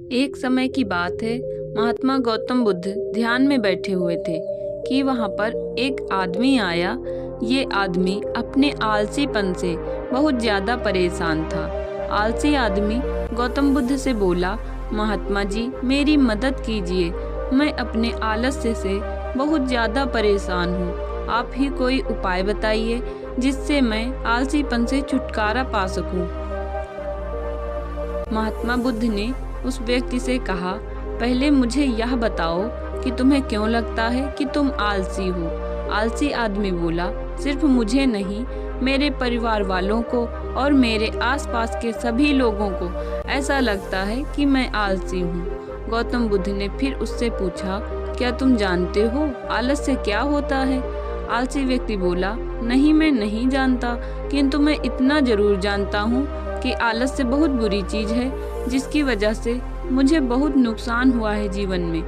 एक समय की बात है, महात्मा गौतम बुद्ध ध्यान में बैठे हुए थे कि वहाँ पर एक आदमी आया। ये आदमी अपने आलसीपन से बहुत ज़्यादा परेशान था। आलसी आदमी गौतम बुद्ध से बोला, महात्मा जी मेरी मदद कीजिए, मैं अपने आलस्य से बहुत ज़्यादा परेशान हूँ। आप ही कोई उपाय बताइए जिससे मैं आलसीपन से छुटकारा पा सकूँ। महात्मा बुद्ध ने उस व्यक्ति से कहा, पहले मुझे यह बताओ कि तुम्हें क्यों लगता है कि तुम आलसी हो। आलसी आदमी बोला, सिर्फ मुझे नहीं, मेरे परिवार वालों को और मेरे आसपास के सभी लोगों को ऐसा लगता है कि मैं आलसी हूँ। गौतम बुद्ध ने फिर उससे पूछा, क्या तुम जानते हो आलस्य क्या होता है? आलसी व्यक्ति बोला, नहीं मैं नहीं जानता, किंतु मैं इतना जरूर जानता हूँ कि आलस्य बहुत बुरी चीज है जिसकी वजह से मुझे बहुत नुकसान हुआ है जीवन में।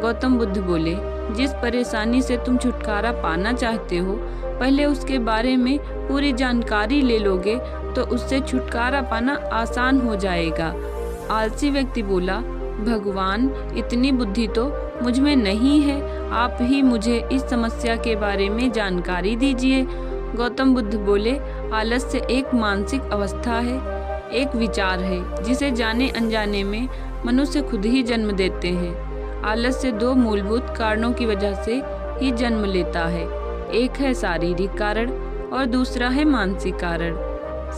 गौतम बुद्ध बोले, जिस परेशानी से तुम छुटकारा पाना चाहते हो, पहले उसके बारे में पूरी जानकारी ले लोगे तो उससे छुटकारा पाना आसान हो जाएगा। आलसी व्यक्ति बोला, भगवान इतनी बुद्धि तो मुझ में नहीं है, आप ही मुझे इस समस्या के बारे में जानकारी दीजिए। गौतम बुद्ध बोले, आलस्य एक मानसिक अवस्था है, एक विचार है जिसे जाने अनजाने में मनुष्य खुद ही जन्म देते हैं। आलस्य दो मूलभूत कारणों की वजह से ही जन्म लेता है, एक है शारीरिक कारण और दूसरा है मानसिक कारण।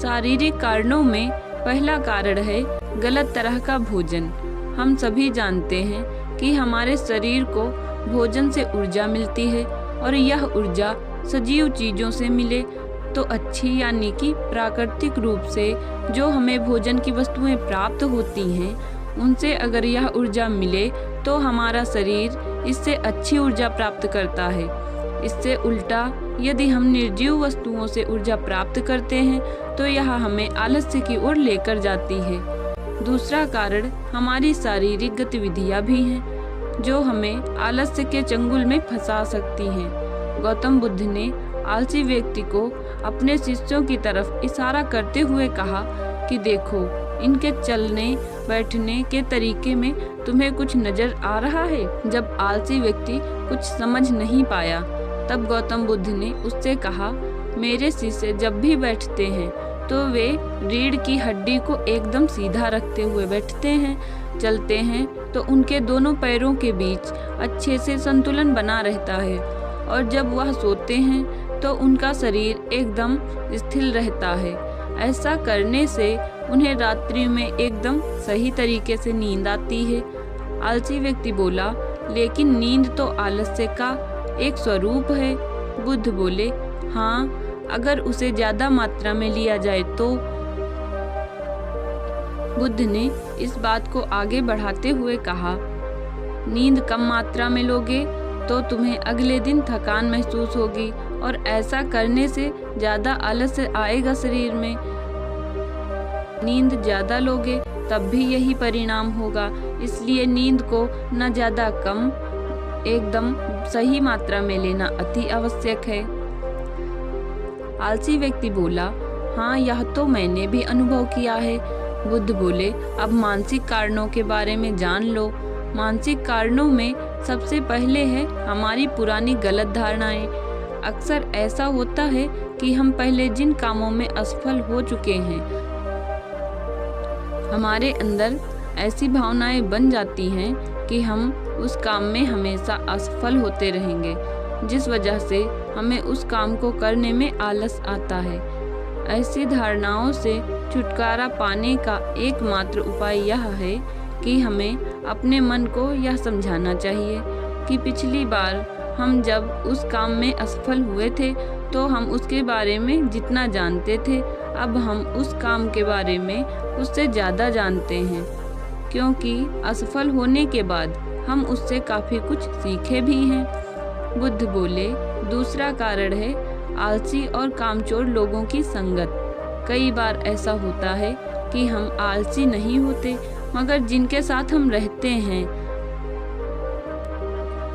शारीरिक कारणों में पहला कारण है गलत तरह का भोजन। हम सभी जानते हैं कि हमारे शरीर को भोजन से ऊर्जा मिलती है और यह ऊर्जा सजीव चीजों से मिले तो अच्छी, यानी कि प्राकृतिक रूप से जो हमें भोजन की वस्तुएं प्राप्त होती हैं उनसे अगर यह ऊर्जा मिले तो हमारा शरीर इससे अच्छी ऊर्जा प्राप्त करता है। इससे उल्टा यदि हम निर्जीव वस्तुओं से ऊर्जा प्राप्त करते हैं तो यह हमें आलस्य की ओर लेकर जाती है। दूसरा कारण हमारी शारीरिक गतिविधियां भी हैं जो हमें आलस्य के चंगुल में फंसा सकती हैं। गौतम बुद्ध ने आलसी व्यक्ति को अपने शिष्यों की तरफ इशारा करते हुए कहा कि देखो, इनके चलने बैठने के तरीके में तुम्हें कुछ नजर आ रहा है। जब आलसी व्यक्ति कुछ समझ नहीं पाया तब गौतम बुद्ध ने उससे कहा, मेरे शिष्य जब भी बैठते हैं तो वे रीढ़ की हड्डी को एकदम सीधा रखते हुए बैठते हैं। चलते हैं तो उनके दोनों पैरों के बीच अच्छे से संतुलन बना रहता है और जब वह सोते हैं तो उनका शरीर एकदम स्थिर रहता है। ऐसा करने से उन्हें रात्रि में एकदम सही तरीके से नींद आती है। आलसी व्यक्ति बोला, लेकिन नींद तो आलस्य का एक स्वरूप है। बुद्ध बोले, हाँ, अगर उसे ज्यादा मात्रा में लिया जाए तो। बुद्ध ने इस बात को आगे बढ़ाते हुए कहा, नींद कम मात्रा में लोगे तो तुम्हें अगले दिन थकान महसूस होगी और ऐसा करने से ज्यादा आलस्य आएगा शरीर में। नींद ज्यादा लोगे तब भी यही परिणाम होगा, इसलिए नींद को न ज्यादा कम, एकदम सही मात्रा में लेना अति आवश्यक है। आलसी व्यक्ति बोला, हाँ, यह तो मैंने भी अनुभव किया है। बुद्ध बोले, अब मानसिक कारणों के बारे में जान लो। मानसिक कारणों में सबसे पहले है हमारी पुरानी गलत धारणाएं। अक्सर ऐसा होता है कि हम पहले जिन कामों में असफल हो चुके हैं, हमारे अंदर ऐसी भावनाएं बन जाती हैं कि हम उस काम में हमेशा असफल होते रहेंगे, जिस वजह से हमें उस काम को करने में आलस आता है। ऐसी धारणाओं से छुटकारा पाने का एकमात्र उपाय यह है कि हमें अपने मन को यह समझाना चाहिए कि पिछली बार हम जब उस काम में असफल हुए थे तो हम उसके बारे में जितना जानते थे, अब हम उस काम के बारे में उससे ज़्यादा जानते हैं, क्योंकि असफल होने के बाद हम उससे काफ़ी कुछ सीखे भी हैं। बुद्ध बोले, दूसरा कारण है आलसी और कामचोर लोगों की संगत। कई बार ऐसा होता है कि हम आलसी नहीं होते, मगर जिनके साथ हम रहते हैं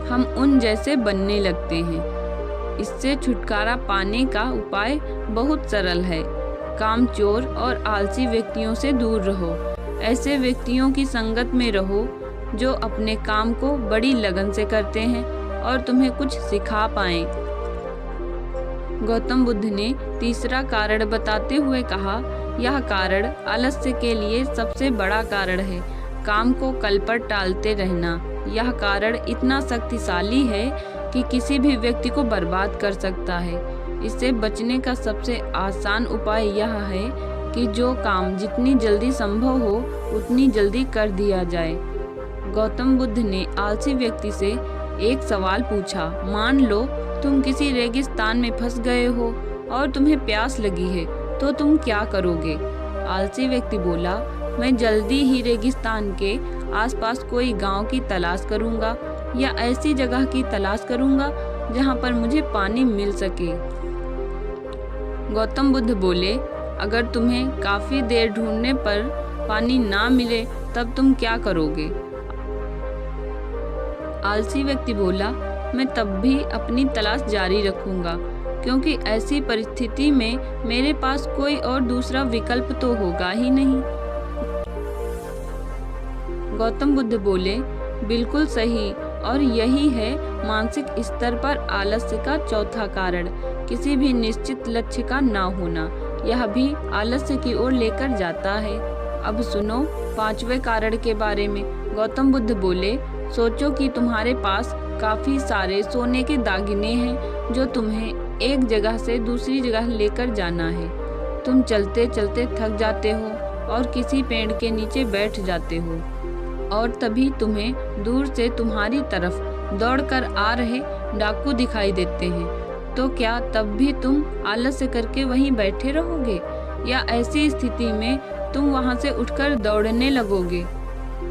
हम उन जैसे बनने लगते हैं। इससे छुटकारा पाने का उपाय बहुत सरल है। कामचोर और आलसी व्यक्तियों से दूर रहो। ऐसे व्यक्तियों की संगत में रहो जो अपने काम को बड़ी लगन से करते हैं और तुम्हें कुछ सिखा पाएं। गौतम बुद्ध ने तीसरा कारण बताते हुए कहा, यह कारण आलस्य के लिए सबसे बड़ा कारण है, काम को कल पर टालते रहना। यह कारण इतना शक्तिशाली है कि किसी भी व्यक्ति को बर्बाद कर सकता है। इससे बचने का सबसे आसान उपाय यह है कि जो काम जितनी जल्दी संभव हो उतनी जल्दी कर दिया जाए। गौतम बुद्ध ने आलसी व्यक्ति से एक सवाल पूछा, मान लो तुम किसी रेगिस्तान में फंस गए हो और तुम्हें प्यास लगी है, तो तुम क्या करोगे? आलसी व्यक्ति बोला, मैं जल्दी ही रेगिस्तान के आसपास कोई गांव की तलाश करूंगा या ऐसी जगह की तलाश करूंगा जहां पर मुझे पानी मिल सके। गौतम बुद्ध बोले, अगर तुम्हें काफी देर ढूंढने पर पानी ना मिले तब तुम क्या करोगे? आलसी व्यक्ति बोला, मैं तब भी अपनी तलाश जारी रखूंगा, क्योंकि ऐसी परिस्थिति में मेरे पास कोई और दूसरा विकल्प तो होगा ही नहीं। गौतम बुद्ध बोले, बिल्कुल सही, और यही है मानसिक स्तर पर आलस्य का चौथा कारण, किसी भी निश्चित लक्ष्य का ना होना। यह भी आलस्य की ओर लेकर जाता है। अब सुनो पांचवें कारण के बारे में। गौतम बुद्ध बोले, सोचो कि तुम्हारे पास काफी सारे सोने के दागिने हैं जो तुम्हें एक जगह से दूसरी जगह लेकर जाना है। तुम चलते चलते थक जाते हो और किसी पेड़ के नीचे बैठ जाते हो और तभी तुम्हें दूर से तुम्हारी तरफ दौड़कर आ रहे डाकू दिखाई देते हैं। तो क्या तब भी तुम आलस्य करके वहीं बैठे रहोगे या ऐसी स्थिति में तुम वहां से उठकर दौड़ने लगोगे?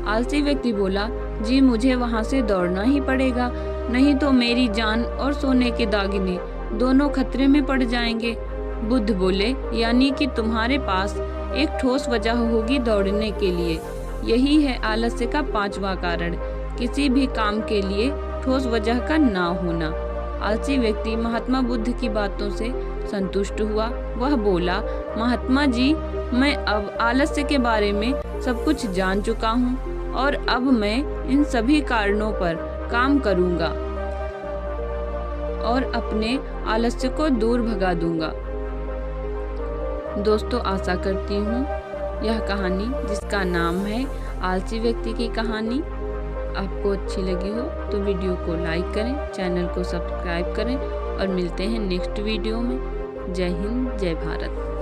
आलसी व्यक्ति बोला, जी मुझे वहां से दौड़ना ही पड़ेगा, नहीं तो मेरी जान और सोने के दागिने दोनों खतरे में पड़ जाएंगे। बुद्ध बोले, यानी कि तुम्हारे पास एक ठोस वजह होगी दौड़ने के लिए। यही है आलस्य का पांचवा कारण, किसी भी काम के लिए ठोस वजह का ना होना। आलसी व्यक्ति महात्मा बुद्ध की बातों से संतुष्ट हुआ। वह बोला, महात्मा जी, मैं अब आलस्य के बारे में सब कुछ जान चुका हूँ और अब मैं इन सभी कारणों पर काम करूँगा और अपने आलस्य को दूर भगा दूंगा। दोस्तों, आशा करती हूँ यह कहानी, जिसका नाम है आलसी व्यक्ति की कहानी, आपको अच्छी लगी हो तो वीडियो को लाइक करें, चैनल को सब्सक्राइब करें और मिलते हैं नेक्स्ट वीडियो में। जय हिंद, जय भारत।